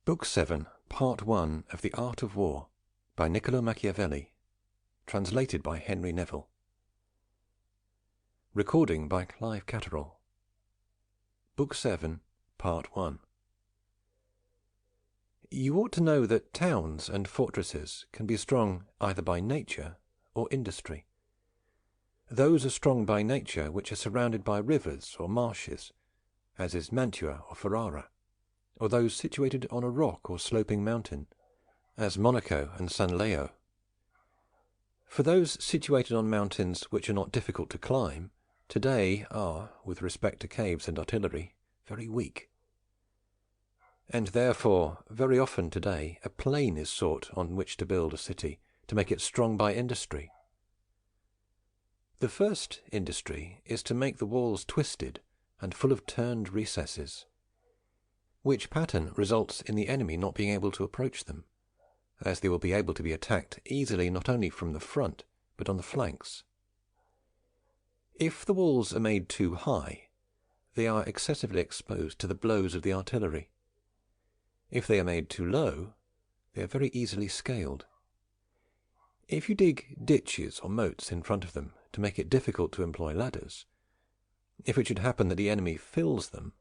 Book 7, Part 1 of The Art of War, by Niccolò Machiavelli, translated by Henry Neville. Recording by Clive Catterall. Book 7, Part 1. You ought to know that towns and fortresses can be strong either by nature or industry. Those are strong by nature which are surrounded by rivers or marshes, as is Mantua or Ferrara, or those situated on a rock or sloping mountain, as Monaco and San Leo. For those situated on mountains which are not difficult to climb, today are, with respect to caves and artillery, very weak. And therefore, very often today, a plain is sought on which to build a city, to make it strong by industry. The first industry is to make the walls twisted and full of turned recesses, which pattern results in the enemy not being able to approach them, as they will be able to be attacked easily not only from the front, but on the flanks. If the walls are made too high, they are excessively exposed to the blows of the artillery. If they are made too low, they are very easily scaled. If you dig ditches or moats in front of them to make it difficult to employ ladders, if it should happen that the enemy fills them,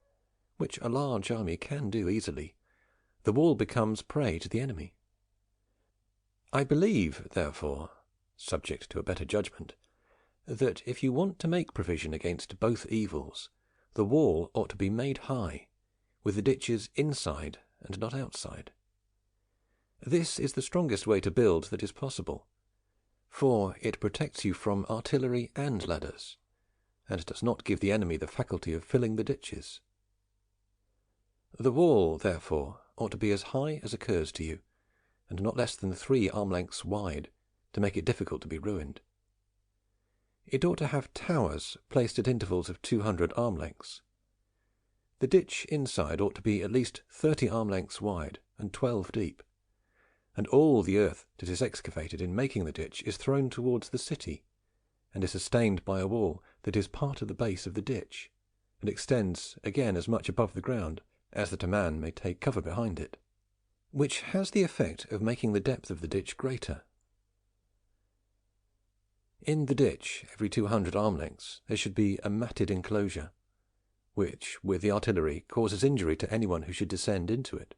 which a large army can do easily, the wall becomes prey to the enemy. I believe, therefore, subject to a better judgment, that if you want to make provision against both evils, the wall ought to be made high, with the ditches inside and not outside. This is the strongest way to build that is possible, for it protects you from artillery and ladders, and does not give the enemy the faculty of filling the ditches. The wall, therefore, ought to be as high as occurs to you, and not less than 3 arm-lengths wide, to make it difficult to be ruined. It ought to have towers placed at intervals of 200 arm-lengths. The ditch inside ought to be at least 30 arm-lengths wide and 12 deep, and all the earth that is excavated in making the ditch is thrown towards the city, and is sustained by a wall that is part of the base of the ditch, and extends again as much above the ground as that a man may take cover behind it, which has the effect of making the depth of the ditch greater. In the ditch, every 200 arm-lengths, there should be a matted enclosure, which, with the artillery, causes injury to anyone who should descend into it.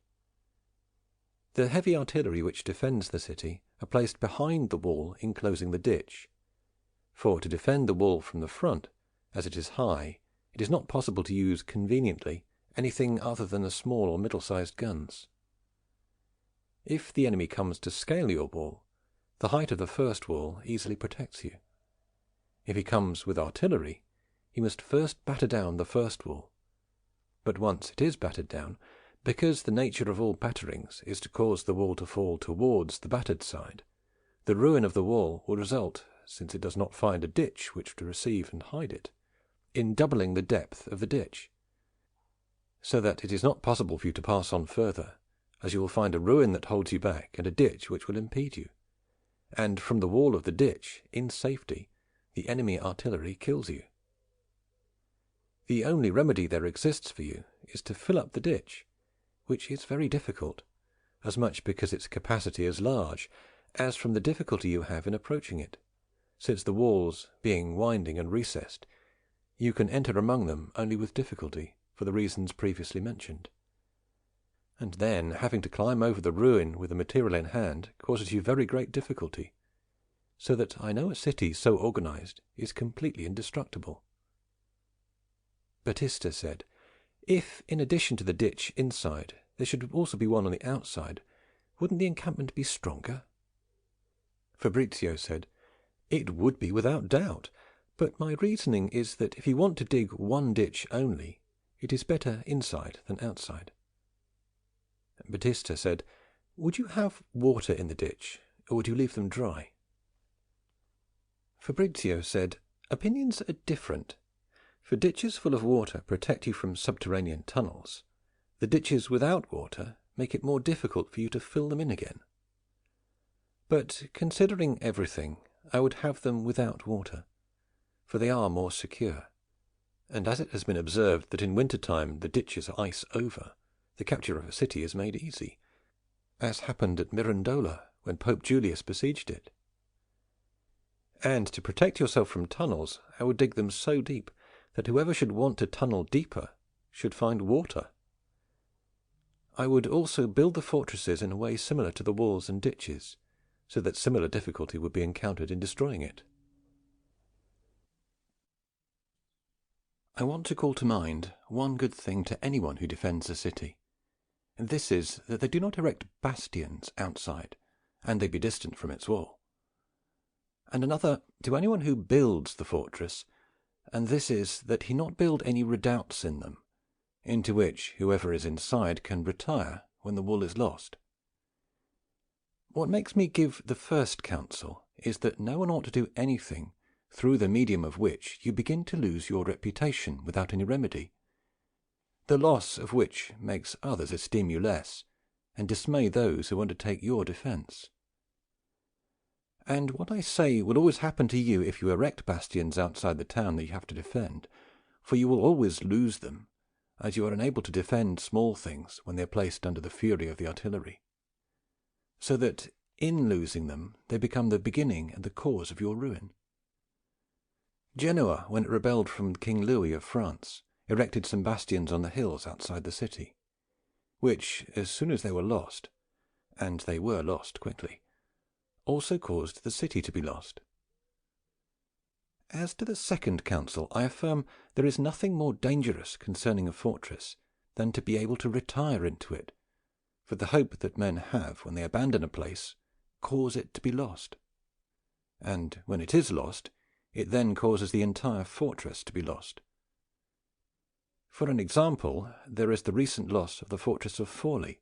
The heavy artillery which defends the city are placed behind the wall enclosing the ditch, for to defend the wall from the front, as it is high, it is not possible to use conveniently anything other than the small or middle-sized guns. If the enemy comes to scale your wall, the height of the first wall easily protects you. If he comes with artillery, he must first batter down the first wall. But once it is battered down, because the nature of all batterings is to cause the wall to fall towards the battered side, the ruin of the wall will result, since it does not find a ditch which to receive and hide it, in doubling the depth of the ditch, so that it is not possible for you to pass on further, as you will find a ruin that holds you back and a ditch which will impede you, and from the wall of the ditch, in safety, the enemy artillery kills you. The only remedy there exists for you is to fill up the ditch, which is very difficult, as much because its capacity is large, as from the difficulty you have in approaching it, since the walls, being winding and recessed, you can enter among them only with difficulty, for the reasons previously mentioned. And then having to climb over the ruin with the material in hand causes you very great difficulty, so that I know a city so organized is completely indestructible. Battista said, if in addition to the ditch inside there should also be one on the outside, wouldn't the encampment be stronger? Fabrizio said, it would be without doubt, but my reasoning is that if you want to dig one ditch only, it is better inside than outside. Battista said, would you have water in the ditch, or would you leave them dry? Fabrizio said, opinions are different, for ditches full of water protect you from subterranean tunnels. The ditches without water make it more difficult for you to fill them in again. But considering everything, I would have them without water, for they are more secure, and as it has been observed that in winter time the ditches are ice over, the capture of a city is made easy, as happened at Mirandola when Pope Julius besieged it. And to protect yourself from tunnels, I would dig them so deep that whoever should want to tunnel deeper should find water. I would also build the fortresses in a way similar to the walls and ditches, so that similar difficulty would be encountered in destroying it. I want to call to mind one good thing to anyone who defends a city, and this is that they do not erect bastions outside, and they be distant from its wall. And another to anyone who builds the fortress, and this is that he not build any redoubts in them, into which whoever is inside can retire when the wall is lost. What makes me give the first counsel is that no one ought to do anything through the medium of which you begin to lose your reputation without any remedy, the loss of which makes others esteem you less, and dismay those who undertake your defence. And what I say will always happen to you if you erect bastions outside the town that you have to defend, for you will always lose them, as you are unable to defend small things when they are placed under the fury of the artillery, so that in losing them they become the beginning and the cause of your ruin. Genoa, when it rebelled from King Louis of France, erected some bastions on the hills outside the city, which, as soon as they were lost, and they were lost quickly, also caused the city to be lost. As to the second counsel, I affirm there is nothing more dangerous concerning a fortress than to be able to retire into it, for the hope that men have when they abandon a place cause it to be lost, and when it is lost, it then causes the entire fortress to be lost. For an example, there is the recent loss of the fortress of Forli,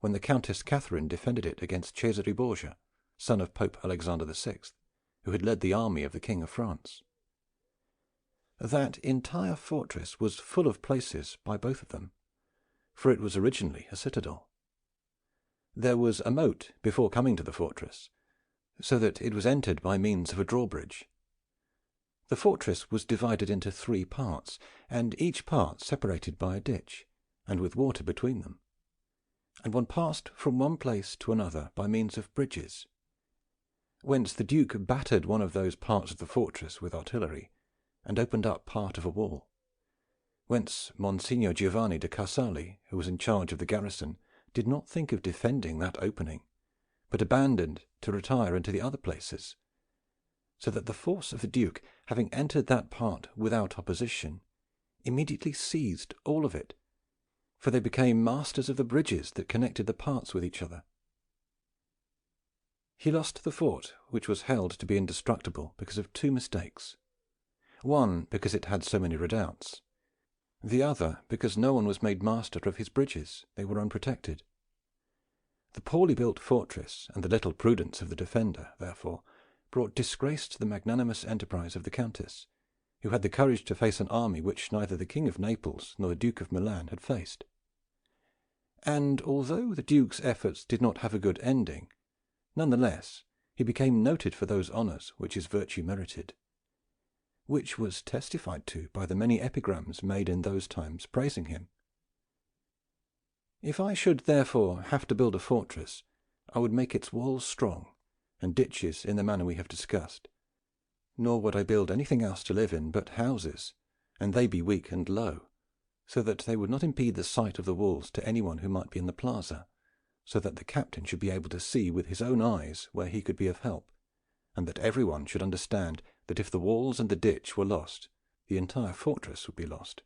when the Countess Catherine defended it against Cesare Borgia, son of Pope Alexander VI, who had led the army of the King of France. That entire fortress was full of places by both of them, for it was originally a citadel. There was a moat before coming to the fortress, so that it was entered by means of a drawbridge. The fortress was divided into 3 parts, and each part separated by a ditch, and with water between them, and one passed from one place to another by means of bridges, whence the Duke battered one of those parts of the fortress with artillery, and opened up part of a wall, whence Monsignor Giovanni de Carsali, who was in charge of the garrison, did not think of defending that opening, but abandoned to retire into the other places, so that the force of the Duke, having entered that part without opposition, immediately seized all of it, for they became masters of the bridges that connected the parts with each other. He lost the fort, which was held to be indestructible, because of 2 mistakes. One, because it had so many redoubts. The other, because no one was made master of his bridges. They were unprotected. The poorly built fortress and the little prudence of the defender, therefore, brought disgrace to the magnanimous enterprise of the Countess, who had the courage to face an army which neither the King of Naples nor the Duke of Milan had faced. And although the Duke's efforts did not have a good ending, none the less he became noted for those honours which his virtue merited, which was testified to by the many epigrams made in those times praising him. If I should therefore have to build a fortress, I would make its walls strong, and ditches in the manner we have discussed, nor would I build anything else to live in but houses, and they be weak and low, so that they would not impede the sight of the walls to anyone who might be in the plaza, so that the captain should be able to see with his own eyes where he could be of help, and that everyone should understand that if the walls and the ditch were lost, the entire fortress would be lost.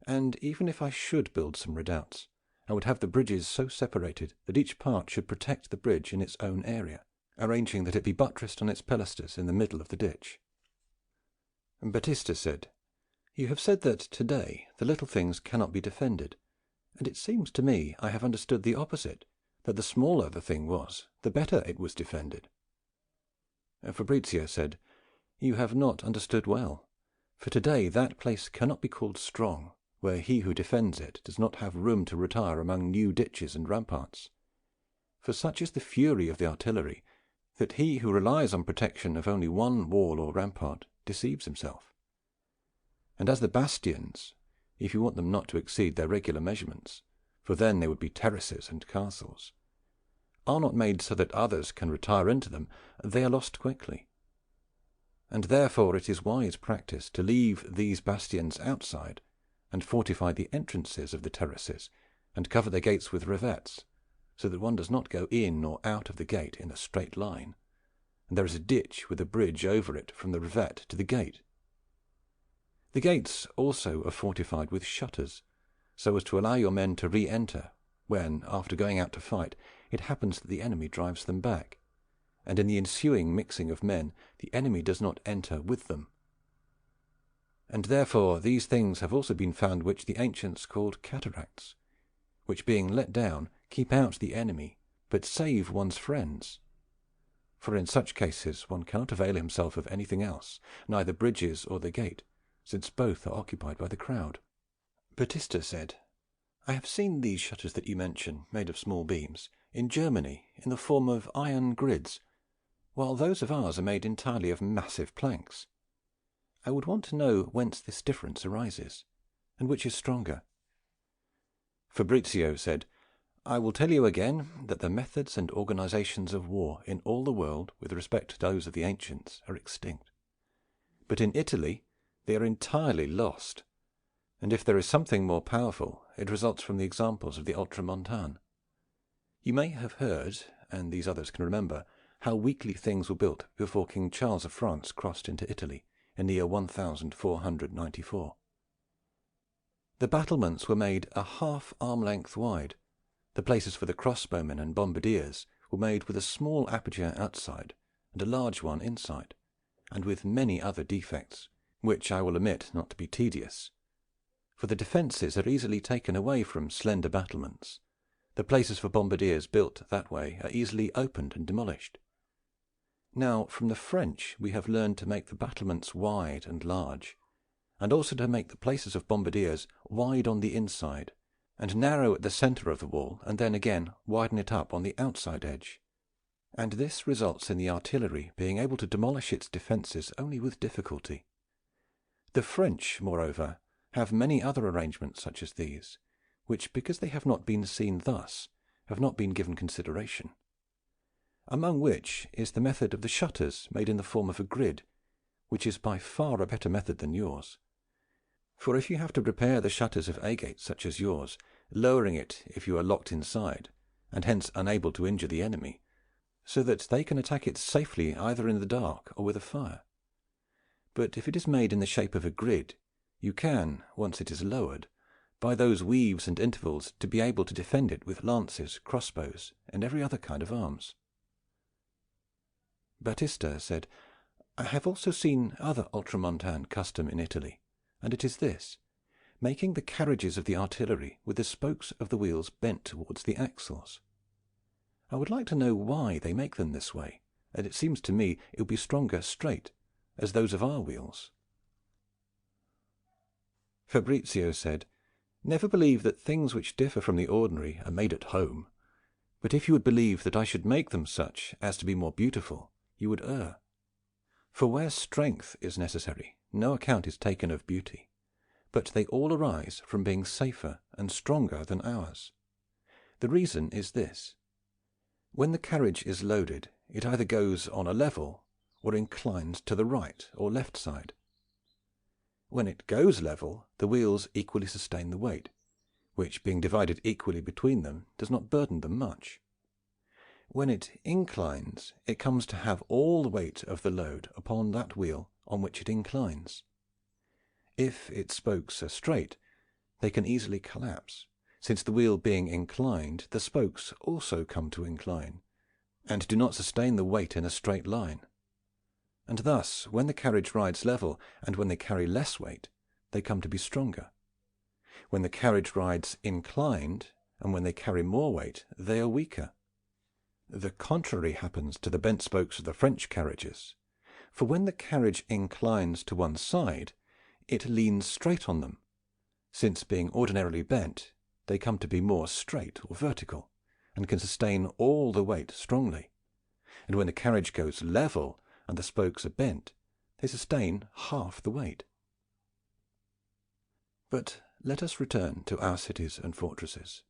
And even if I should build some redoubts, I would have the bridges so separated that each part should protect the bridge in its own area, arranging that it be buttressed on its pilasters in the middle of the ditch. Battista said, "You have said that today the little things cannot be defended, and it seems to me I have understood the opposite, that the smaller the thing was, the better it was defended." Fabrizio said, "You have not understood well, for today that place cannot be called strong where he who defends it does not have room to retire among new ditches and ramparts. For such is the fury of the artillery, that he who relies on protection of only one wall or rampart deceives himself. And as the bastions, if you want them not to exceed their regular measurements, for then they would be terraces and castles, are not made so that others can retire into them, they are lost quickly. And therefore it is wise practice to leave these bastions outside, and fortify the entrances of the terraces, and cover the gates with revettes, so that one does not go in or out of the gate in a straight line, and there is a ditch with a bridge over it from the revette to the gate. The gates also are fortified with shutters, so as to allow your men to re-enter when, after going out to fight, it happens that the enemy drives them back, and in the ensuing mixing of men the enemy does not enter with them. And therefore these things have also been found which the ancients called cataracts, which being let down keep out the enemy, but save one's friends. For in such cases one cannot avail himself of anything else, neither bridges or the gate, since both are occupied by the crowd. Batista said, I have seen these shutters that you mention, made of small beams, in Germany in the form of iron grids, while those of ours are made entirely of massive planks. I would want to know whence this difference arises, and which is stronger. Fabrizio said, I will tell you again that the methods and organizations of war in all the world, with respect to those of the ancients, are extinct. But in Italy they are entirely lost, and if there is something more powerful, it results from the examples of the Ultramontane. You may have heard, and these others can remember, how weakly things were built before King Charles of France crossed into Italy in the year 1494. The battlements were made a half arm length wide. The places for the crossbowmen and bombardiers were made with a small aperture outside and a large one inside, and with many other defects, which I will omit not to be tedious. For the defences are easily taken away from slender battlements. The places for bombardiers built that way are easily opened and demolished. Now from the French we have learned to make the battlements wide and large, and also to make the places of bombardiers wide on the inside, and narrow at the centre of the wall, and then again widen it up on the outside edge. And this results in the artillery being able to demolish its defences only with difficulty. The French, moreover, have many other arrangements such as these, which, because they have not been seen thus, have not been given consideration. Among which is the method of the shutters made in the form of a grid, which is by far a better method than yours. For if you have to prepare the shutters of agates such as yours, lowering it if you are locked inside, and hence unable to injure the enemy, so that they can attack it safely either in the dark or with a fire. But if it is made in the shape of a grid, you can, once it is lowered, by those weaves and intervals to be able to defend it with lances, crossbows, and every other kind of arms. Batista said, I have also seen other Ultramontane custom in Italy, and it is this, making the carriages of the artillery with the spokes of the wheels bent towards the axles. I would like to know why they make them this way, and it seems to me it would be stronger straight, as those of our wheels. Fabrizio said, Never believe that things which differ from the ordinary are made at home, but if you would believe that I should make them such as to be more beautiful, you would err. For where strength is necessary, no account is taken of beauty, but they all arise from being safer and stronger than ours. The reason is this. When the carriage is loaded, it either goes on a level or inclines to the right or left side. When it goes level, the wheels equally sustain the weight, which, being divided equally between them, does not burden them much. When it inclines, it comes to have all the weight of the load upon that wheel on which it inclines. If its spokes are straight, they can easily collapse, since the wheel being inclined, the spokes also come to incline, and do not sustain the weight in a straight line. And thus, when the carriage rides level, and when they carry less weight, they come to be stronger. When the carriage rides inclined, and when they carry more weight, they are weaker. The contrary happens to the bent spokes of the French carriages, for when the carriage inclines to one side, it leans straight on them, since being ordinarily bent, they come to be more straight or vertical, and can sustain all the weight strongly. And when the carriage goes level, and the spokes are bent, they sustain half the weight. But let us return to our cities and fortresses.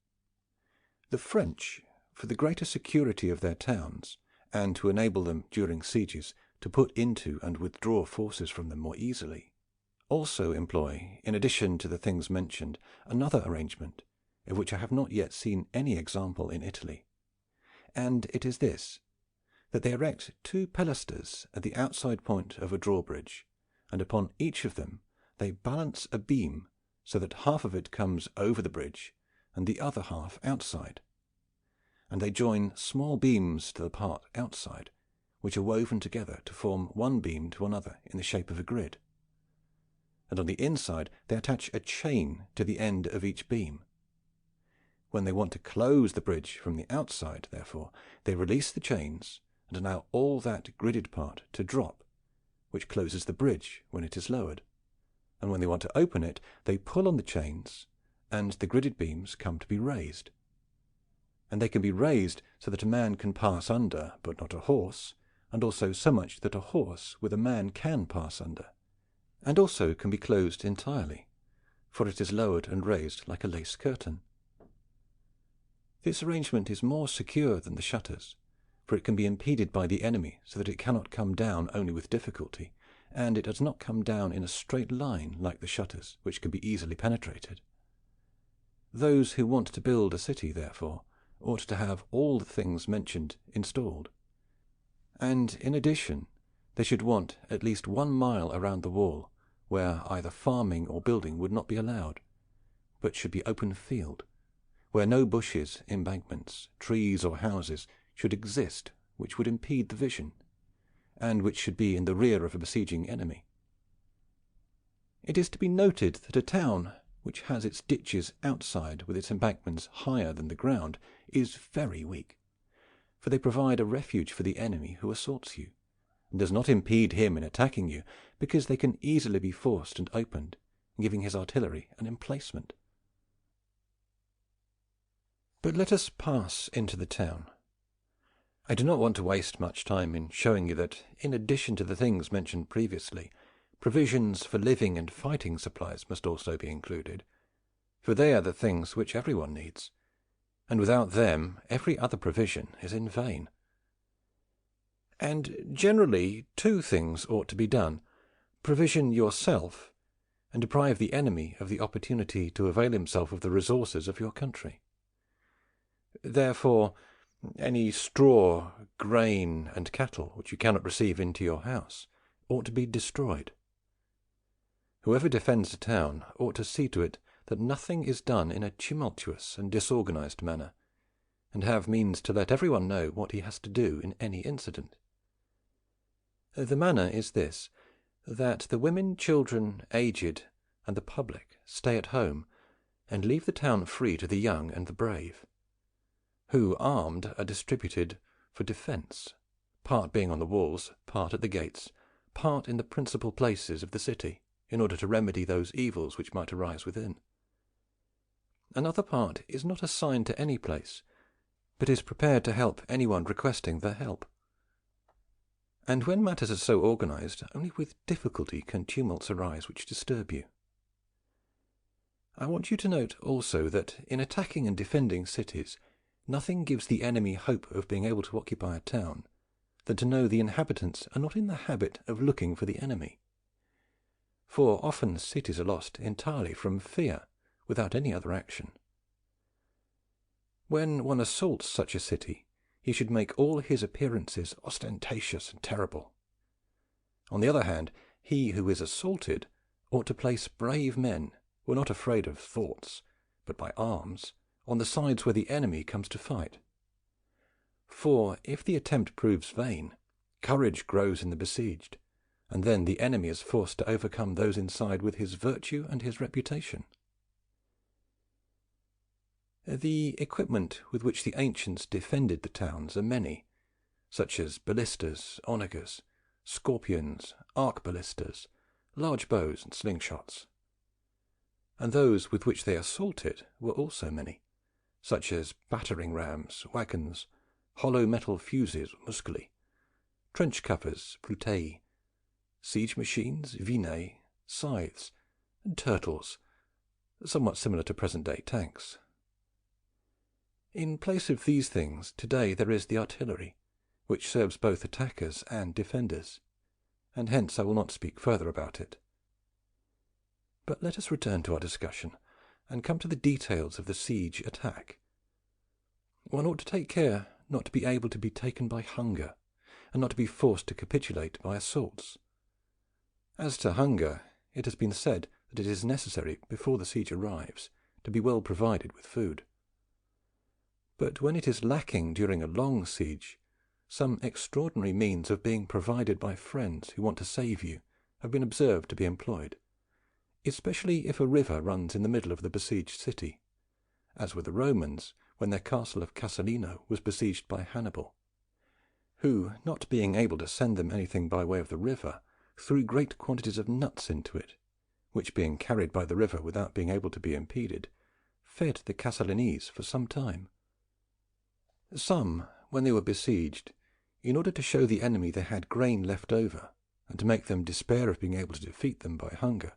The French, for the greater security of their towns, and to enable them during sieges to put into and withdraw forces from them more easily, also employ, in addition to the things mentioned, another arrangement, of which I have not yet seen any example in Italy. And it is this, that they erect 2 pilasters at the outside point of a drawbridge, and upon each of them they balance a beam, so that half of it comes over the bridge and the other half outside. And they join small beams to the part outside, which are woven together to form one beam to another in the shape of a grid. And on the inside they attach a chain to the end of each beam. When they want to close the bridge from the outside, therefore, they release the chains and allow all that gridded part to drop, which closes the bridge when it is lowered. And when they want to open it, they pull on the chains, and the gridded beams come to be raised. And they can be raised so that a man can pass under, but not a horse, and also so much that a horse with a man can pass under, and also can be closed entirely, for it is lowered and raised like a lace curtain. This arrangement is more secure than the shutters, for it can be impeded by the enemy so that it cannot come down only with difficulty, and it does not come down in a straight line like the shutters, which can be easily penetrated. Those who want to build a city, therefore, ought to have all the things mentioned installed. And in addition, they should want at least 1 mile around the wall, where either farming or building would not be allowed, but should be open field, where no bushes, embankments, trees, or houses should exist which would impede the vision, and which should be in the rear of a besieging enemy. It is to be noted that a town which has its ditches outside with its embankments higher than the ground is very weak, for they provide a refuge for the enemy who assaults you, and does not impede him in attacking you, because they can easily be forced and opened, giving his artillery an emplacement. But let us pass into the town. I do not want to waste much time in showing you that, in addition to the things mentioned previously, provisions for living and fighting supplies must also be included, for they are the things which everyone needs, and without them every other provision is in vain. And generally 2 things ought to be done: provision yourself, and deprive the enemy of the opportunity to avail himself of the resources of your country. Therefore, any straw, grain, and cattle which you cannot receive into your house ought to be destroyed. Whoever defends a town ought to see to it that nothing is done in a tumultuous and disorganized manner, and have means to let everyone know what he has to do in any incident. The manner is this, that the women, children, aged, and the public stay at home, and leave the town free to the young and the brave, who, armed, are distributed for defence, part being on the walls, part at the gates, part in the principal places of the city, in order to remedy those evils which might arise within. Another part is not assigned to any place, but is prepared to help anyone requesting their help. And when matters are so organized, only with difficulty can tumults arise which disturb you. I want you to note also that in attacking and defending cities, nothing gives the enemy hope of being able to occupy a town than to know the inhabitants are not in the habit of looking for the enemy. For often cities are lost entirely from fear, without any other action. When one assaults such a city, he should make all his appearances ostentatious and terrible. On the other hand, he who is assaulted ought to place brave men, who are not afraid of thoughts, but by arms, on the sides where the enemy comes to fight. For if the attempt proves vain, courage grows in the besieged, and then the enemy is forced to overcome those inside with his virtue and his reputation. The equipment with which the ancients defended the towns are many, such as ballistas, onagers, scorpions, arquebulistas, large bows and slingshots. And those with which they assaulted were also many, such as battering rams, wagons, hollow metal fuses, musculi, trench cuppers, plutei, siege machines, vinae, scythes, and turtles, somewhat similar to present-day tanks. In place of these things, today there is the artillery, which serves both attackers and defenders, and hence I will not speak further about it. But let us return to our discussion, and come to the details of the siege attack. One ought to take care not to be able to be taken by hunger, and not to be forced to capitulate by assaults. As to hunger, it has been said that it is necessary, before the siege arrives, to be well provided with food. But when it is lacking during a long siege, some extraordinary means of being provided by friends who want to save you have been observed to be employed, especially if a river runs in the middle of the besieged city, as were the Romans when their castle of Casalino was besieged by Hannibal, who, not being able to send them anything by way of the river, threw great quantities of nuts into it, which, being carried by the river without being able to be impeded, fed the Casalinese for some time. Some, when they were besieged, in order to show the enemy they had grain left over, and to make them despair of being able to defeat them by hunger,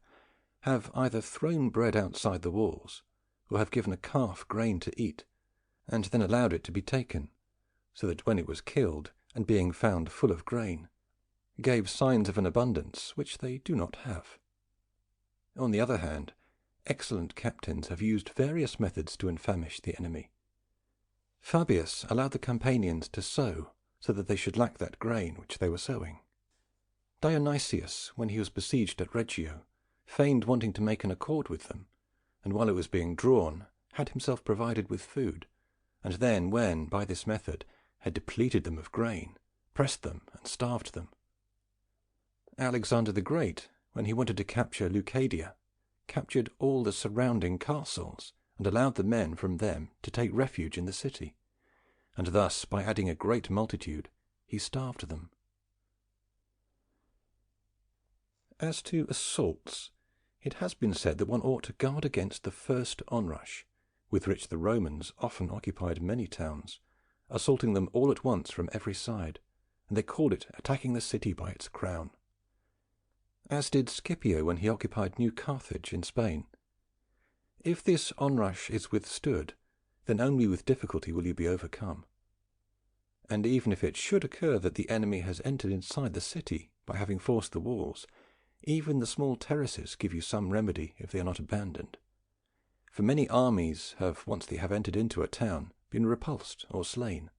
have either thrown bread outside the walls, or have given a calf grain to eat, and then allowed it to be taken, so that when it was killed, and being found full of grain, gave signs of an abundance which they do not have. On the other hand, excellent captains have used various methods to enfamish the enemy. Fabius allowed the Campanians to sow, so that they should lack that grain which they were sowing. Dionysius, when he was besieged at Reggio, feigned wanting to make an accord with them, and while it was being drawn, had himself provided with food, and then, when, by this method, had depleted them of grain, pressed them and starved them. Alexander the Great, when he wanted to capture Leucadia, captured all the surrounding castles, and allowed the men from them to take refuge in the city, and thus, by adding a great multitude, he starved them. As to assaults, it has been said that one ought to guard against the first onrush, with which the Romans often occupied many towns, assaulting them all at once from every side, and they called it attacking the city by its crown, as did Scipio when he occupied New Carthage in Spain. If this onrush is withstood, then only with difficulty will you be overcome. And even if it should occur that the enemy has entered inside the city by having forced the walls, even the small terraces give you some remedy if they are not abandoned. For many armies have, once they have entered into a town, been repulsed or slain.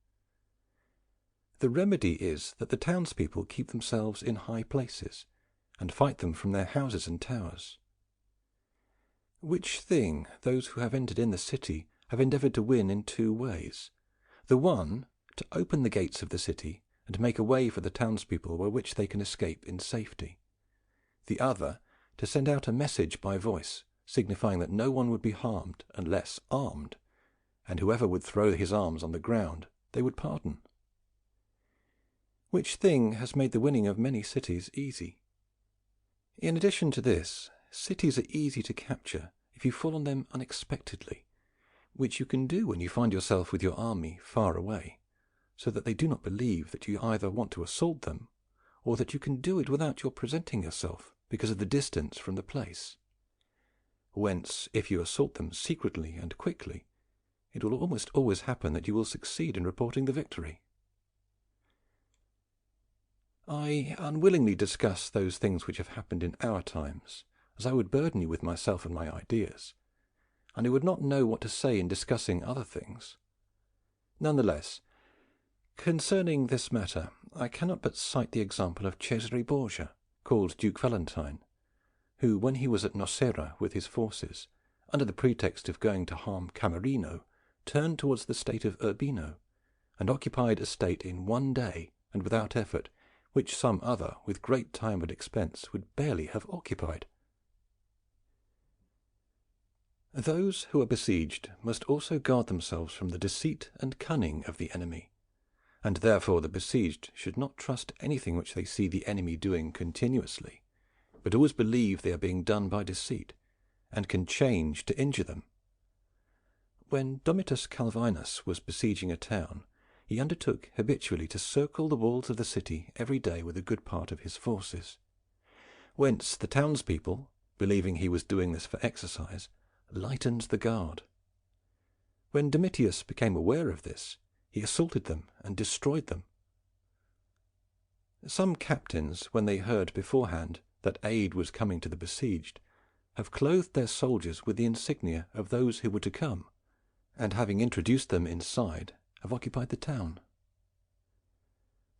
The remedy is that the townspeople keep themselves in high places, and fight them from their houses and towers. Which thing those who have entered in the city have endeavoured to win in two ways. The one, to open the gates of the city, and make a way for the townspeople by which they can escape in safety. The other, to send out a message by voice, signifying that no one would be harmed unless armed, and whoever would throw his arms on the ground they would pardon. Which thing has made the winning of many cities easy. In addition to this, cities are easy to capture if you fall on them unexpectedly, which you can do when you find yourself with your army far away, so that they do not believe that you either want to assault them, or that you can do it without your presenting yourself because of the distance from the place. Whence, if you assault them secretly and quickly, it will almost always happen that you will succeed in reporting the victory. I unwillingly discuss those things which have happened in our times, as I would burden you with myself and my ideas, and I would not know what to say in discussing other things. None the less, concerning this matter, I cannot but cite the example of Cesare Borgia, called Duke Valentine, who, when he was at Nocera with his forces, under the pretext of going to harm Camerino, turned towards the state of Urbino, and occupied a state in one day and without effort, which some other, with great time and expense, would barely have occupied. Those who are besieged must also guard themselves from the deceit and cunning of the enemy, and therefore the besieged should not trust anything which they see the enemy doing continuously, but always believe they are being done by deceit, and can change to injure them. When Domitus Calvinus was besieging a town, he undertook habitually to circle the walls of the city every day with a good part of his forces, whence the townspeople, believing he was doing this for exercise, lightens the guard. When Domitius became aware of this, he assaulted them and destroyed them. Some captains, when they heard beforehand that aid was coming to the besieged, have clothed their soldiers with the insignia of those who were to come, and having introduced them inside, have occupied the town.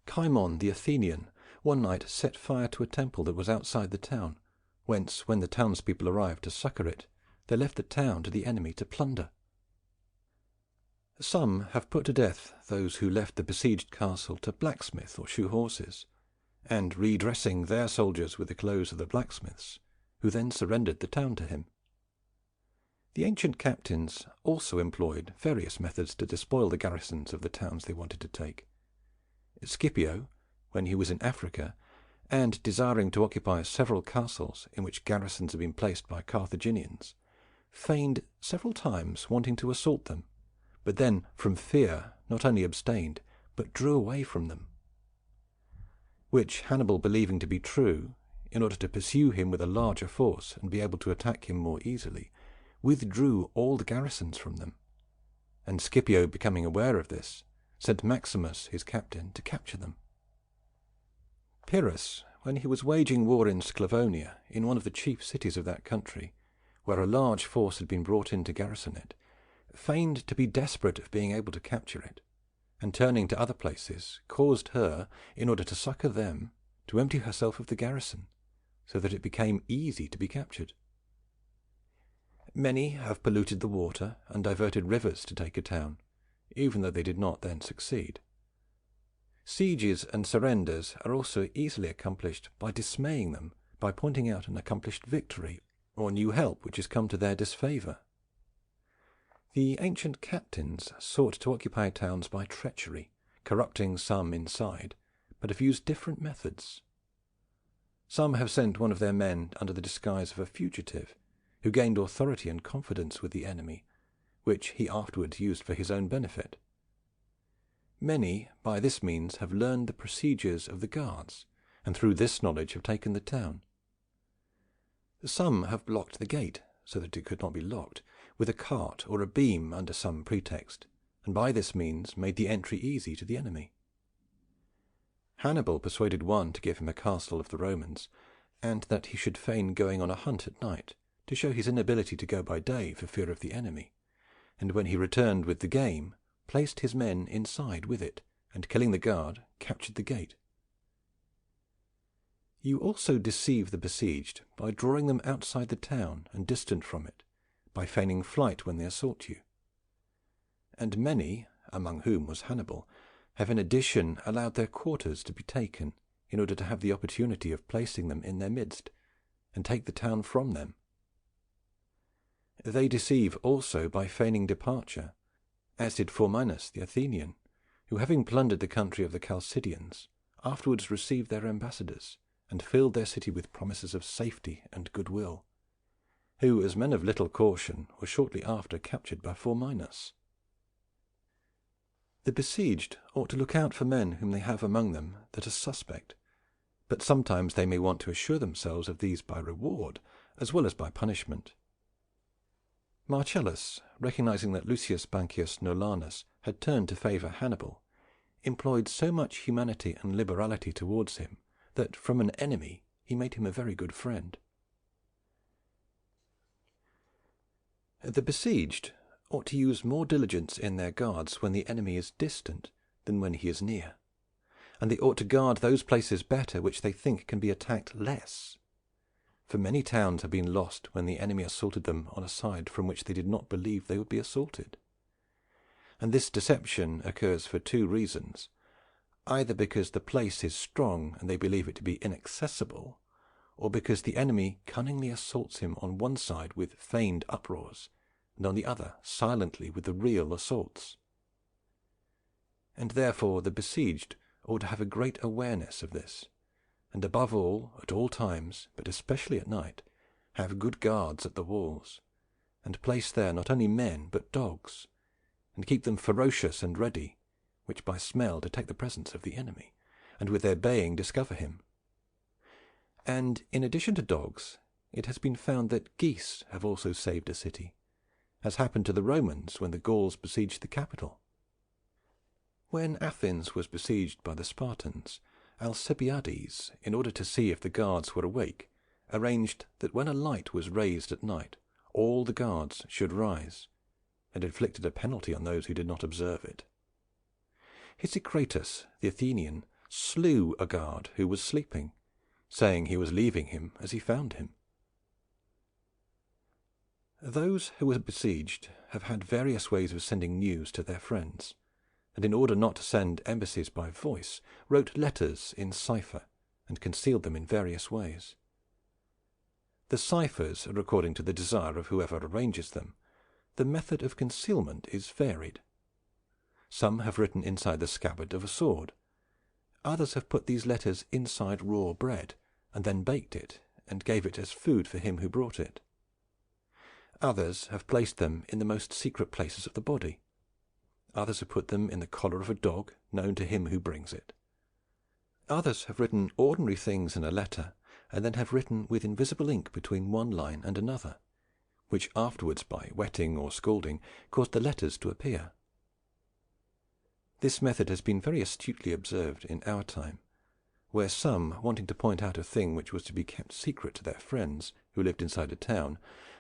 Cimon the Athenian one night set fire to a temple that was outside the town, whence, when the townspeople arrived to succour it, they left the town to the enemy to plunder. Some have put to death those who left the besieged castle to blacksmith or shoe horses, and redressing their soldiers with the clothes of the blacksmiths, who then surrendered the town to him. The ancient captains also employed various methods to despoil the garrisons of the towns they wanted to take. Scipio, when he was in Africa, and desiring to occupy several castles in which garrisons had been placed by Carthaginians, feigned several times wanting to assault them, but then from fear not only abstained, but drew away from them. Which Hannibal, believing to be true, in order to pursue him with a larger force and be able to attack him more easily, withdrew all the garrisons from them, and Scipio, becoming aware of this, sent Maximus, his captain, to capture them. Pyrrhus, when he was waging war in Sclavonia, in one of the chief cities of that country, where a large force had been brought in to garrison it, feigned to be desperate of being able to capture it, and turning to other places, caused her, in order to succour them, to empty herself of the garrison, so that it became easy to be captured. Many have polluted the water and diverted rivers to take a town, even though they did not then succeed. Sieges and surrenders are also easily accomplished by dismaying them, by pointing out an accomplished victory or new help which has come to their disfavour. The ancient captains sought to occupy towns by treachery, corrupting some inside, but have used different methods. Some have sent one of their men under the disguise of a fugitive, who gained authority and confidence with the enemy, which he afterwards used for his own benefit. Many by this means have learned the procedures of the guards, and through this knowledge have taken the town. Some have blocked the gate, so that it could not be locked, with a cart or a beam under some pretext, and by this means made the entry easy to the enemy. Hannibal persuaded one to give him a castle of the Romans, and that he should feign going on a hunt at night, to show his inability to go by day for fear of the enemy, and when he returned with the game, placed his men inside with it, and killing the guard, captured the gate. You also deceive the besieged by drawing them outside the town and distant from it, by feigning flight when they assault you. And many, among whom was Hannibal, have in addition allowed their quarters to be taken, in order to have the opportunity of placing them in their midst, and take the town from them. They deceive also by feigning departure, as did Forminus the Athenian, who, having plundered the country of the Chalcidians, afterwards received their ambassadors, and filled their city with promises of safety and goodwill, who, as men of little caution, were shortly after captured by Forminus. The besieged ought to look out for men whom they have among them that are suspect, but sometimes they may want to assure themselves of these by reward as well as by punishment. Marcellus, recognizing that Lucius Bancius Nolanus had turned to favour Hannibal, employed so much humanity and liberality towards him that from an enemy he made him a very good friend. The besieged ought to use more diligence in their guards when the enemy is distant than when he is near, and they ought to guard those places better which they think can be attacked less. For many towns have been lost when the enemy assaulted them on a side from which they did not believe they would be assaulted. And this deception occurs for two reasons: either because the place is strong and they believe it to be inaccessible, or because the enemy cunningly assaults him on one side with feigned uproars, and on the other silently with the real assaults. And therefore the besieged ought to have a great awareness of this, and above all, at all times, but especially at night, have good guards at the walls, and place there not only men but dogs, and keep them ferocious and ready, which by smell detect the presence of the enemy, and with their baying discover him. And in addition to dogs, it has been found that geese have also saved a city, as happened to the Romans when the Gauls besieged the capital. When Athens was besieged by the Spartans, Alcibiades, in order to see if the guards were awake, arranged that when a light was raised at night, all the guards should rise, and inflicted a penalty on those who did not observe it. Hisicratus, the Athenian, slew a guard who was sleeping, saying he was leaving him as he found him. Those who were besieged have had various ways of sending news to their friends, and in order not to send embassies by voice, wrote letters in cipher and concealed them in various ways. The ciphers are according to the desire of whoever arranges them. The method of concealment is varied. Some have written inside the scabbard of a sword. Others have put these letters inside raw bread, and then baked it, and gave it as food for him who brought it. Others have placed them in the most secret places of the body. Others have put them in the collar of a dog, known to him who brings it. Others have written ordinary things in a letter, and then have written with invisible ink between one line and another, which afterwards, by wetting or scalding, caused the letters to appear. This method has been very astutely observed in our time, where some, wanting to point out a thing which was to be kept secret to their friends who lived inside a town,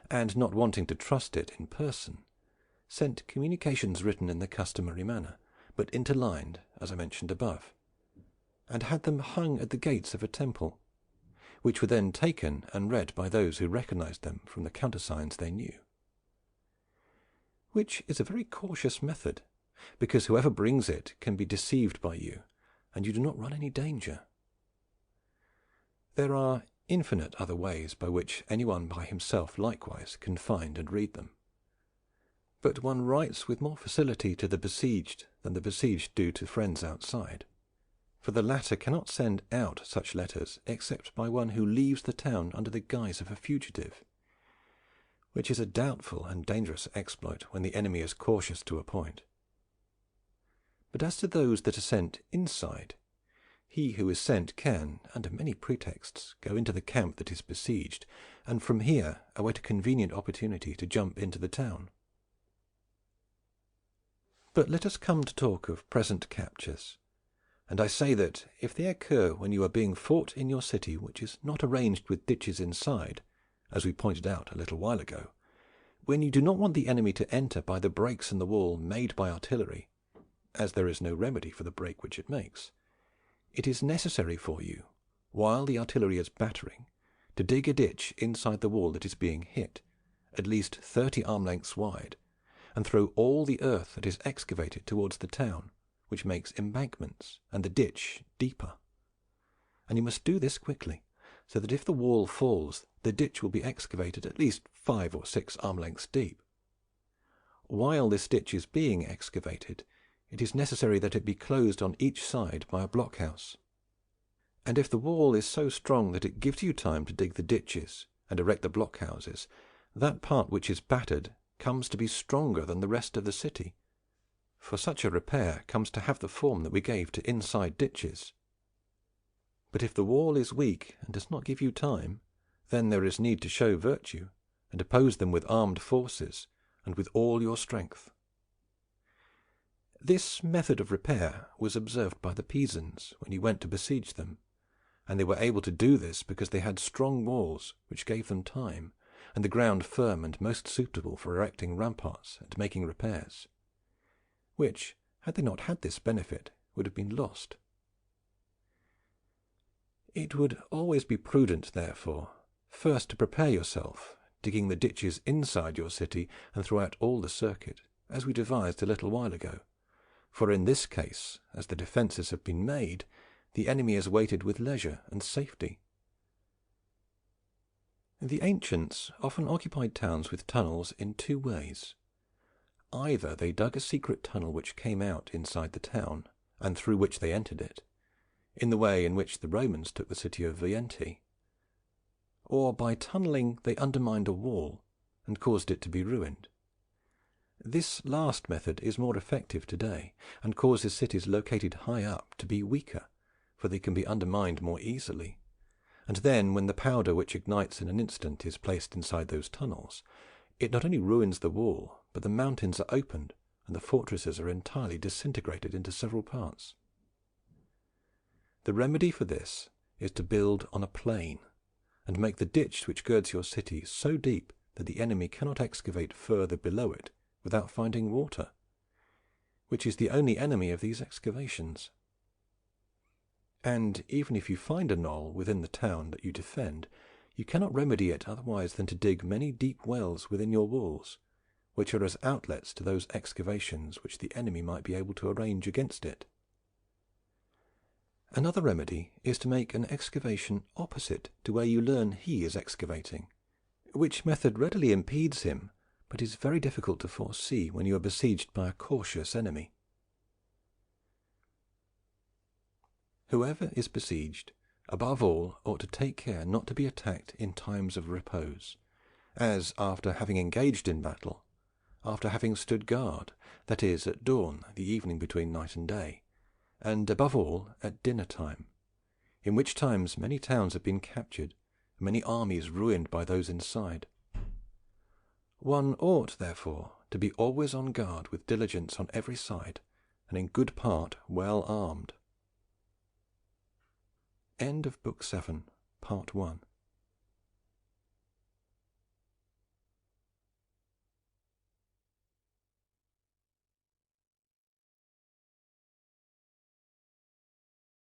and not wanting to trust it in person, sent communications written in the customary manner, but interlined, as I mentioned above, and had them hung at the gates of a temple, which were then taken and read by those who recognized them from the countersigns they knew. Which is a very cautious method, because whoever brings it can be deceived by you, and you do not run any danger. There are infinite other ways by which anyone by himself likewise can find and read them. But one writes with more facility to the besieged than the besieged do to friends outside, for the latter cannot send out such letters except by one who leaves the town under the guise of a fugitive, which is a doubtful and dangerous exploit when the enemy is cautious to a point. But as to those that are sent inside, he who is sent can, under many pretexts, go into the camp that is besieged, and from here await a convenient opportunity to jump into the town. But let us come to talk of present captures, and I say that, if they occur when you are being fought in your city which is not arranged with ditches inside, as we pointed out a little while ago, when you do not want the enemy to enter by the breaks in the wall made by artillery, as there is no remedy for the break which it makes, it is necessary for you, while the artillery is battering, to dig a ditch inside the wall that is being hit, at least 30 arm lengths wide, and throw all the earth that is excavated towards the town, which makes embankments and the ditch deeper. And you must do this quickly, so that if the wall falls, the ditch will be excavated at least 5 or 6 arm lengths deep. While this ditch is being excavated, it is necessary that it be closed on each side by a blockhouse. And if the wall is so strong that it gives you time to dig the ditches and erect the blockhouses, that part which is battered comes to be stronger than the rest of the city, for such a repair comes to have the form that we gave to inside ditches. But if the wall is weak and does not give you time, then there is need to show virtue, and oppose them with armed forces, and with all your strength. This method of repair was observed by the Pisans when you went to besiege them, and they were able to do this because they had strong walls which gave them time, and the ground firm and most suitable for erecting ramparts and making repairs, which, had they not had this benefit, would have been lost. It would always be prudent, therefore, first to prepare yourself, digging the ditches inside your city and throughout all the circuit, as we devised a little while ago. For in this case, as the defences have been made, the enemy is waited with leisure and safety. The ancients often occupied towns with tunnels in 2 ways. Either they dug a secret tunnel which came out inside the town, and through which they entered it, in the way in which the Romans took the city of Veii, or by tunnelling they undermined a wall and caused it to be ruined. This last method is more effective today, and causes cities located high up to be weaker, for they can be undermined more easily. And then, when the powder which ignites in an instant is placed inside those tunnels, it not only ruins the wall, but the mountains are opened, and the fortresses are entirely disintegrated into several parts. The remedy for this is to build on a plain, and make the ditch which girds your city so deep that the enemy cannot excavate further below it without finding water, which is the only enemy of these excavations. And even if you find a knoll within the town that you defend, you cannot remedy it otherwise than to dig many deep wells within your walls, which are as outlets to those excavations which the enemy might be able to arrange against it. Another remedy is to make an excavation opposite to where you learn he is excavating, which method readily impedes him, but is very difficult to foresee when you are besieged by a cautious enemy. Whoever is besieged, above all, ought to take care not to be attacked in times of repose, as after having engaged in battle, after having stood guard, that is, at dawn, the evening between night and day, and above all at dinner time, in which times many towns have been captured, and many armies ruined by those inside. One ought, therefore, to be always on guard with diligence on every side, and in good part well armed. End of Book 7, Part 1.